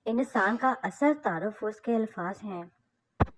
इंसान का असल तारुफ उसके अल्फाज हैं।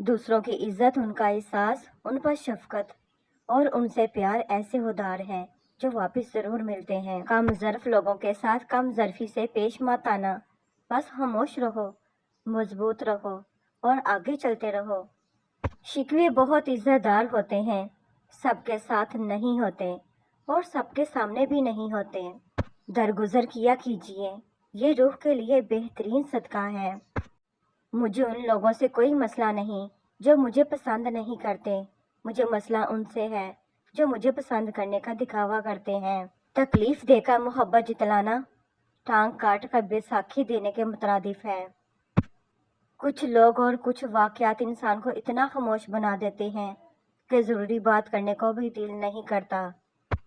दूसरों की इज्जत, उनका एहसास, उन पर शफकत और उनसे प्यार ऐसे उधार हैं जो वापस जरूर मिलते हैं। कम ज़र्फ लोगों के साथ कम ज़र्फी से पेश मत आना। बस खामोश रहो, मजबूत रहो और आगे चलते रहो। शिकवे बहुत इज्जतदार होते हैं, सबके साथ नहीं होते और सबके सामने भी नहीं होते। दरगुजर किया कीजिए, ये रूह के लिए बेहतरीन सदका है। मुझे उन लोगों से कोई मसला नहीं जो मुझे पसंद नहीं करते। मुझे मसला उनसे है जो मुझे पसंद करने का दिखावा करते हैं। तकलीफ देकर मोहब्बत जितलाना टांग काट कर बैसाखी देने के मुतरादिफ है। कुछ लोग और कुछ वाकयात इंसान को इतना खामोश बना देते हैं कि ज़रूरी बात करने को भी दिल नहीं करता।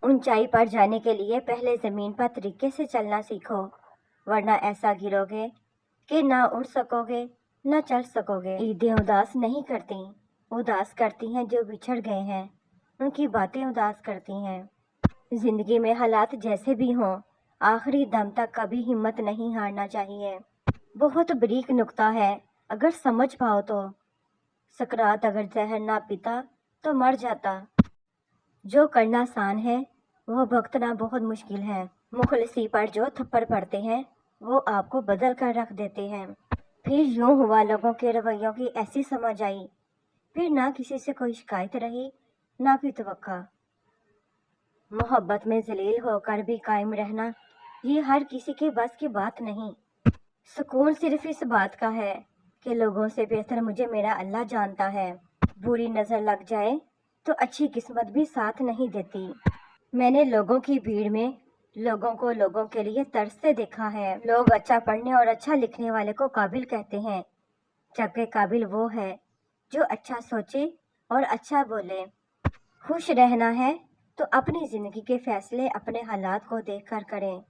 ऊंचाई पर जाने के लिए पहले ज़मीन पर तरीके से चलना सीखो, वरना ऐसा गिरोगे कि ना उड़ सकोगे न चल सकोगे। ईदें उदास नहीं करती, उदास करती हैं जो बिछड़ गए हैं। उनकी बातें उदास करती हैं। जिंदगी में हालात जैसे भी हों, आखिरी दम तक कभी हिम्मत नहीं हारना चाहिए। बहुत बारीक नुक्ता है, अगर समझ पाओ तो। सकरात अगर जहर ना पीता तो मर जाता। जो करना आसान है वो भुगतना बहुत मुश्किल है। मुखलिसी पर जो थप्पड़ पड़ते हैं वो आपको बदल कर रख देते हैं। फिर यूं हुआ, लोगों के रवैयों की ऐसी समझ आई, फिर ना किसी से कोई शिकायत रही ना कोई तवक्का। मोहब्बत में जलील होकर भी कायम रहना ये हर किसी के बस की बात नहीं। सुकून सिर्फ इस बात का है कि लोगों से बेहतर मुझे मेरा अल्लाह जानता है। बुरी नजर लग जाए तो अच्छी किस्मत भी साथ नहीं देती। मैंने लोगों की भीड़ में लोगों को लोगों के लिए तरसते देखा है। लोग अच्छा पढ़ने और अच्छा लिखने वाले को काबिल कहते हैं, जबकि काबिल वो है जो अच्छा सोचे और अच्छा बोले। खुश रहना है तो अपनी जिंदगी के फैसले अपने हालात को देखकर करें,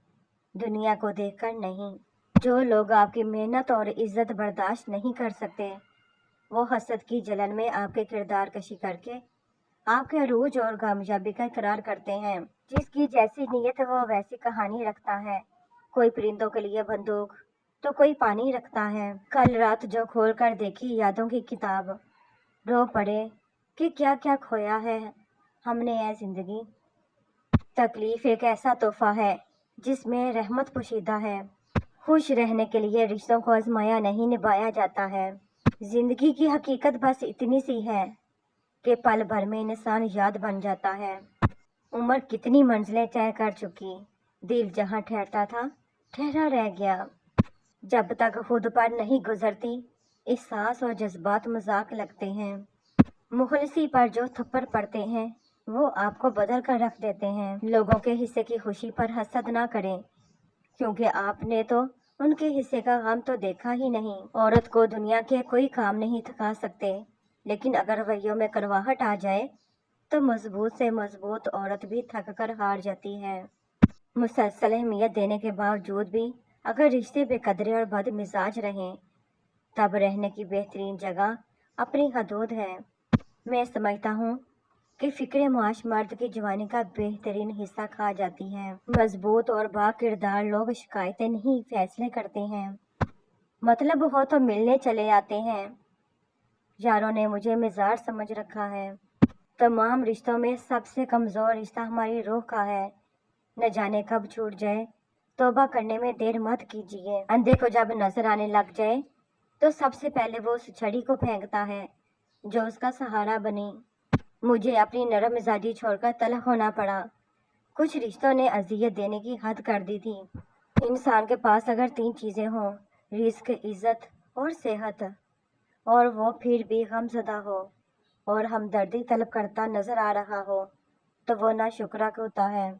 दुनिया को देखकर नहीं। जो लोग आपकी मेहनत और इज्जत बर्दाश्त नहीं कर सकते, वो हसद की जलन में आपके किरदार कशी करके आपके अरूज और कामयाबी का इकरार करते हैं। जिसकी जैसी नीयत वो वैसी कहानी रखता है। कोई परिंदों के लिए बंदूक तो कोई पानी रखता है। कल रात जो खोल कर देखी यादों की किताब, रो पड़े कि क्या क्या खोया है हमने ये जिंदगी। तकलीफ एक ऐसा तोहफा है जिसमें रहमत पोशीदा है। खुश रहने के लिए रिश्तों को आजमाया नहीं, निभाया जाता है। जिंदगी की हकीकत बस इतनी सी है कि पल भर में इंसान याद बन जाता है। उम्र कितनी मंजिलें तय कर चुकी, दिल जहाँ ठहरता था ठहरा रह गया। जब तक खुद पर नहीं गुजरती, एहसास और जज्बात मजाक लगते हैं। मुखलिसी पर जो थप्पड़ पड़ते हैं वो आपको बदल कर रख देते हैं। लोगों के हिस्से की खुशी पर हसद ना करें, क्योंकि आपने तो उनके हिस्से का गम तो देखा ही नहीं। औरत को दुनिया के कोई काम नहीं थका सकते, लेकिन अगर रवैयों में कड़वाहट आ जाए तो मजबूत से मजबूत औरत भी थक कर हार जाती है। मुसलसल अहमियत देने के बावजूद भी अगर रिश्ते बेकदरे और बदमिजाज रहें, तब रहने की बेहतरीन जगह अपनी हदूद है। मैं समझता हूँ कि फिक्र मुआश मर्द की जवानी का बेहतरीन हिस्सा खा जाती है। मजबूत और बाकिरदार लोग शिकायतें नहीं, फैसले करते हैं। मतलब हो तो मिलने चले आते हैं। यारों ने मुझे मिजाज समझ रखा है। तमाम रिश्तों में सबसे कमज़ोर रिश्ता हमारी रूह का है। न जाने कब छूट जाए, तौबा करने में देर मत कीजिए। अंधे को जब नजर आने लग जाए तो सबसे पहले वो उस छड़ी को फेंकता है जो उसका सहारा बनी। मुझे अपनी नरम मिजाजी छोड़कर तलख होना पड़ा। कुछ रिश्तों ने अजियत देने की हद कर दी थी। इंसान के पास अगर 3 चीज़ें हों, रिस्क, इज्जत और सेहत, और वो फिर भी गमज़दा हो और हमदर्दी तलब करता नजर आ रहा हो, तो वो ना शुक्रा होता है।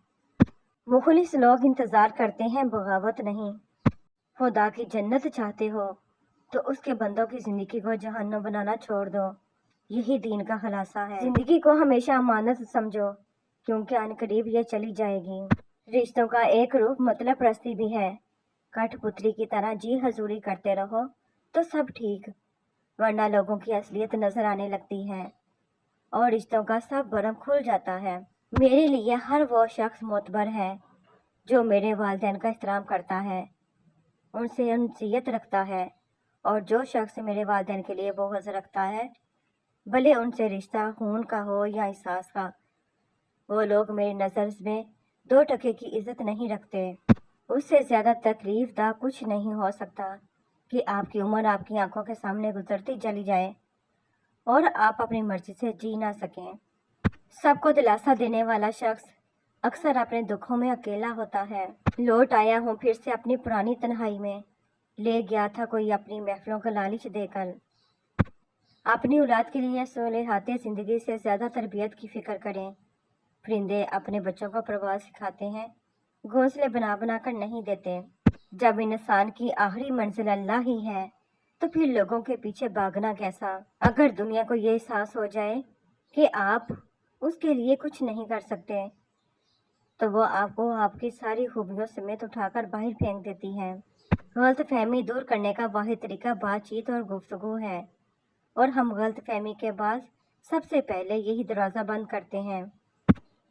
मुखलिस लोग इंतज़ार करते हैं, बगावत नहीं। खुदा की जन्नत चाहते हो तो उसके बंदों की ज़िंदगी को जहन्नुम बनाना छोड़ दो। यही दीन का खुलासा है। जिंदगी को हमेशा अमानत समझो, क्योंकि अनकरीब ये चली जाएगी। रिश्तों का एक रूप मतलब परस्ती भी है। कठपुतली की तरह जी हजूरी करते रहो तो सब ठीक, वरना लोगों की असलियत नजर आने लगती है और रिश्तों का सब भरम खुल जाता है। मेरे लिए हर वो शख्स मोतबर है जो मेरे वालिदैन का एहतराम करता है ان سے انسیت رکھتا ہے، اور جو شخص میرے والدین کے لیے بغض رکھتا ہے، بھلے ان سے رشتہ خون کا ہو یا احساس کا، وہ لوگ میری نظر میں 2 ٹکے کی عزت نہیں رکھتے۔ اس سے زیادہ تکلیف دہ کچھ نہیں ہو سکتا کہ آپ کی عمر آپ کی آنکھوں کے سامنے گزرتی چلی جائے اور آپ اپنی مرضی سے جی نہ سکیں۔ سب کو دلاسا دینے والا شخص اکثر اپنے دکھوں میں اکیلا ہوتا ہے۔ لوٹ آیا ہوں پھر سے اپنی پرانی تنہائی میں، لے گیا تھا کوئی اپنی محفلوں کا لالچ دے کر۔ اپنی اولاد کے لیے صالحات زندگی سے زیادہ تربیت کی فکر کریں۔ پرندے اپنے بچوں کو پرواز سکھاتے ہیں، گھونسلے بنا بنا کر نہیں دیتے۔ جب انسان کی آخری منزل اللہ ہی ہے تو پھر لوگوں کے پیچھے بھاگنا کیسا؟ اگر دنیا کو یہ احساس ہو جائے کہ آپ اس کے لیے کچھ نہیں کر سکتے تو وہ آپ کو آپ کی ساری خوبیوں سمیت اٹھا کر باہر پھینک دیتی ہے۔ غلط فہمی دور کرنے کا واحد طریقہ بات چیت اور گفتگو ہے، اور ہم غلط فہمی کے بعد سب سے پہلے یہی دروازہ بند کرتے ہیں۔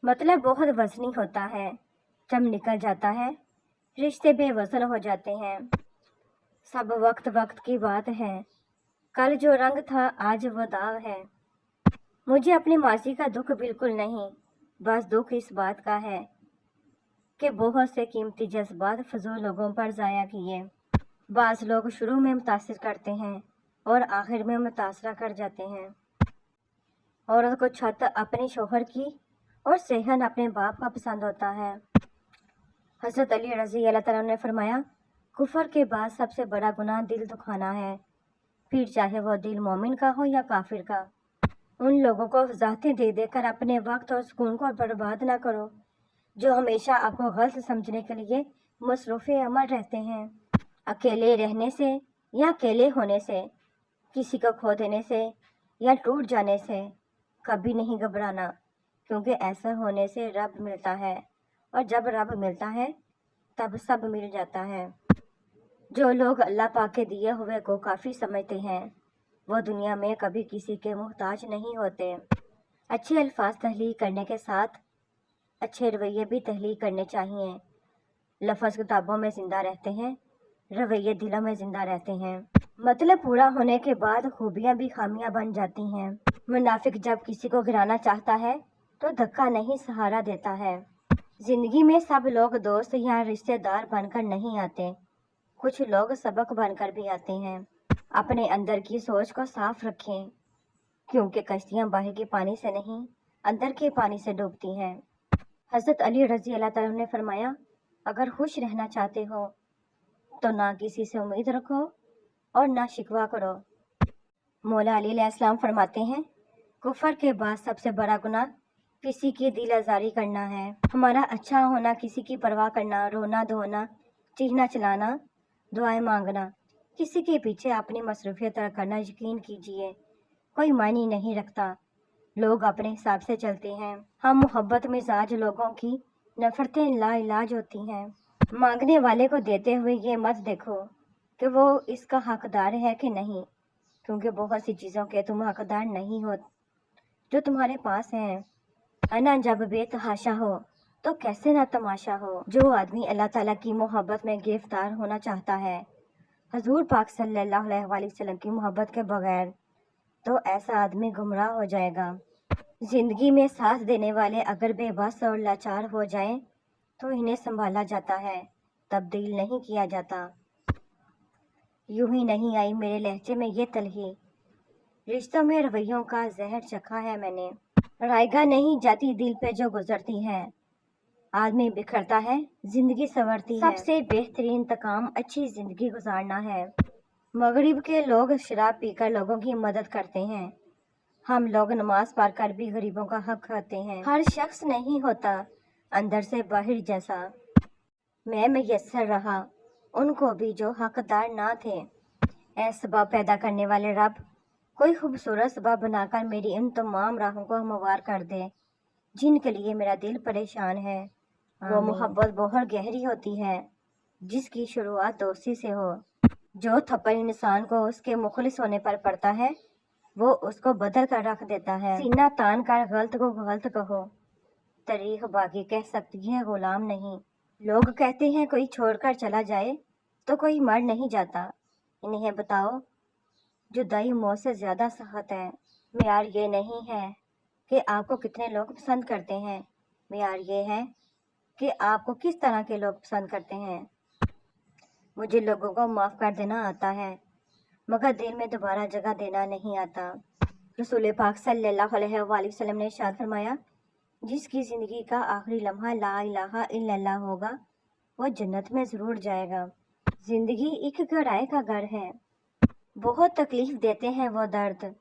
مطلب بہت وزنی ہوتا ہے، جب نکل جاتا ہے رشتے بے وزن ہو جاتے ہیں۔ سب وقت وقت کی بات ہے، کل جو رنگ تھا آج وہ داغ ہے۔ مجھے اپنے ماضی کا دکھ بالکل نہیں، بس دکھ اس بات کا ہے کہ بہت سے قیمتی جذبات فضول لوگوں پر ضائع کیے۔ بعض لوگ شروع میں متاثر کرتے ہیں اور آخر میں متاثرہ کر جاتے ہیں۔ عورت کو چھت اپنے شوہر کی اور صحن اپنے باپ کا پسند ہوتا ہے۔ حضرت علی رضی اللہ تعالیٰ نے فرمایا، کفر کے بعد سب سے بڑا گناہ دل دکھانا ہے، پھر چاہے وہ دل مومن کا ہو یا کافر کا۔ ان لوگوں کو وضاحتیں دے دے کر اپنے وقت اور سکون کو برباد نہ کرو جو ہمیشہ آپ کو غلط سمجھنے کے لیے مصروف عمل رہتے ہیں۔ اکیلے رہنے سے یا اکیلے ہونے سے، کسی کو کھو دینے سے یا ٹوٹ جانے سے کبھی نہیں گھبرانا، کیونکہ ایسا ہونے سے رب ملتا ہے، اور جب رب ملتا ہے تب سب مل جاتا ہے۔ جو لوگ اللہ پاک کے دیے ہوئے کو کافی سمجھتے ہیں وہ دنیا میں کبھی کسی کے محتاج نہیں ہوتے۔ اچھے الفاظ تحلیل کرنے کے ساتھ اچھے رویے بھی تحلیل کرنے چاہیے۔ لفظ کتابوں میں زندہ رہتے ہیں، رویے دلوں میں زندہ رہتے ہیں۔ مطلب پورا ہونے کے بعد خوبیاں بھی خامیاں بن جاتی ہیں۔ منافق جب کسی کو گرانا چاہتا ہے تو دھکا نہیں سہارا دیتا ہے۔ زندگی میں سب لوگ دوست یا رشتہ دار بن کر نہیں آتے، کچھ لوگ سبق بن کر بھی آتے ہیں۔ اپنے اندر کی سوچ کو صاف رکھیں، کیونکہ کشتیاں باہر کے پانی سے نہیں اندر کے پانی سے ڈوبتی ہیں۔ حضرت علی رضی اللہ تعالیٰ نے فرمایا، اگر خوش رہنا چاہتے ہو تو نہ کسی سے امید رکھو اور نہ شکوہ کرو۔ مولا علی علیہ السلام فرماتے ہیں، کفر کے بعد سب سے بڑا گناہ کسی کی دل آزاری کرنا ہے۔ ہمارا اچھا ہونا، کسی کی پرواہ کرنا، رونا دھونا، چیخنا چلانا، دعائیں مانگنا، کسی کے پیچھے اپنی مصروفیت طے کرنا، یقین کیجیے کوئی معنی نہیں رکھتا۔ لوگ اپنے حساب سے چلتے ہیں۔ ہم محبت مزاج لوگوں کی نفرتیں لا علاج ہوتی ہیں۔ مانگنے والے کو دیتے ہوئے یہ مت دیکھو کہ وہ اس کا حقدار ہے کہ نہیں، کیونکہ بہت سی چیزوں کے تم حقدار نہیں ہو جو تمہارے پاس ہیں۔ انا جب بے تحاشا ہو تو کیسے نہ تماشا ہو۔ جو آدمی اللہ تعالیٰ کی محبت میں گرفتار ہونا چاہتا ہے حضور پاک صلی اللہ علیہ وآلہ وسلم کی محبت کے بغیر، تو ایسا آدمی گمراہ ہو جائے گا۔ زندگی میں ساتھ دینے والے اگر بے بس اور لاچار ہو جائیں تو انہیں سنبھالا جاتا ہے، تبدیل نہیں کیا جاتا۔ یوں ہی نہیں آئی میرے لہجے میں یہ تلخی، رشتوں میں رویوں کا زہر چکھا ہے میں نے۔ رائیگاں نہیں جاتی دل پہ جو گزرتی ہے، آدمی بکھرتا ہے زندگی سنورتی ہے۔ سب سے بہترین انتقام اچھی زندگی گزارنا ہے۔ مغرب کے لوگ شراب پی کر لوگوں کی مدد کرتے ہیں، ہم لوگ نماز پڑھ کر بھی غریبوں کا حق کھاتے ہیں۔ ہر شخص نہیں ہوتا اندر سے باہر جیسا، میں میسر رہا ان کو بھی جو حقدار نہ تھے۔ اے سبب پیدا کرنے والے رب، کوئی خوبصورت سبب بنا کر میری ان تمام راہوں کو ہموار کر دے جن کے لیے میرا دل پریشان ہے۔ وہ محبت بہت گہری ہوتی ہے جس کی شروعات دوستی سے ہو۔ جو تھپڑ انسان کو اس کے مخلص ہونے پر پڑتا ہے وہ اس کو بدل کر رکھ دیتا ہے۔ سینہ تان کر غلط کو غلط کہو، تاریخ باقی کہہ سکتی ہے غلام نہیں۔ لوگ کہتے ہیں کوئی چھوڑ کر چلا جائے तो कोई मर नहीं जाता। इन्हें बताओ, जुदाई मौत से ज़्यादा सख्त है। मेयार ये नहीं है कि आपको कितने लोग पसंद करते हैं, मेयार ये है कि आपको किस तरह के लोग पसंद करते हैं। मुझे लोगों को माफ़ कर देना आता है, मगर दिल में दोबारा जगह देना नहीं आता। रसूल पाक सल्लल्लाहु अलैहि वसल्लम ने इरशाद फरमाया, जिसकी ज़िंदगी का आखिरी लम्हा ला इलाहा इल्लल्लाह होगा, वो जन्नत में ज़रूर जाएगा। ज़िंदगी एक गहराई का घर है। बहुत तकलीफ़ देते हैं वो दर्द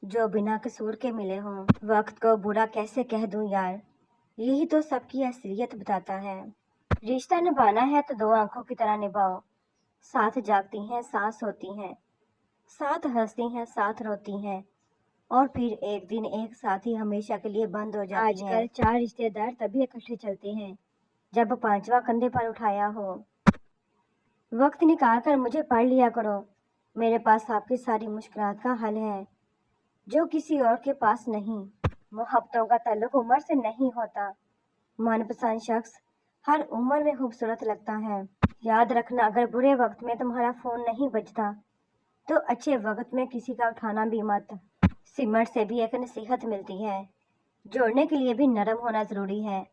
जो बिना कसूर के मिले हों। वक्त को बुरा कैसे कह दूं यार, यही तो सबकी असलियत बताता है। रिश्ता निभाना है तो दो आंखों की तरह निभाओ। साथ जागती हैं, साथ सोती हैं, साथ हंसती हैं, साथ रोती हैं, और फिर एक दिन एक साथ ही हमेशा के लिए बंद हो जाती हैं। आजकल 4 रिश्तेदार तभी इकट्ठे चलते हैं जब 5वां कंधे पर उठाया हो। वक्त निकाल कर मुझे पढ़ लिया करो। मेरे पास आपकी सारी मुश्किलात का हल है जो किसी और के पास नहीं। मोहब्बतों का ताल्लुक उम्र से नहीं होता। मनपसंद शख्स हर उम्र में खूबसूरत लगता है। याद रखना, अगर बुरे वक्त में तुम्हारा फ़ोन नहीं बजता तो अच्छे वक्त में किसी का उठाना भी मत। सिमट से भी एक नसीहत मिलती है, जोड़ने के लिए भी नरम होना ज़रूरी है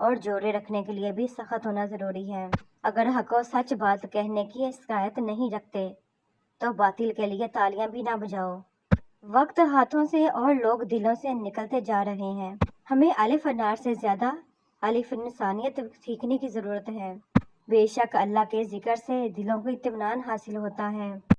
और जोड़े रखने के लिए भी सख्त होना ज़रूरी है। अगर हक व सच बात कहने की शिकायत नहीं रखते तो बातिल के लिए तालियां भी ना बजाओ। वक्त हाथों से और लोग दिलों से निकलते जा रहे हैं। हमें अलिफ अनार से ज़्यादा अलिफ इंसानियत सीखने की ज़रूरत है। बेशक अल्लाह के जिक्र से दिलों को इत्मीनान हासिल होता है।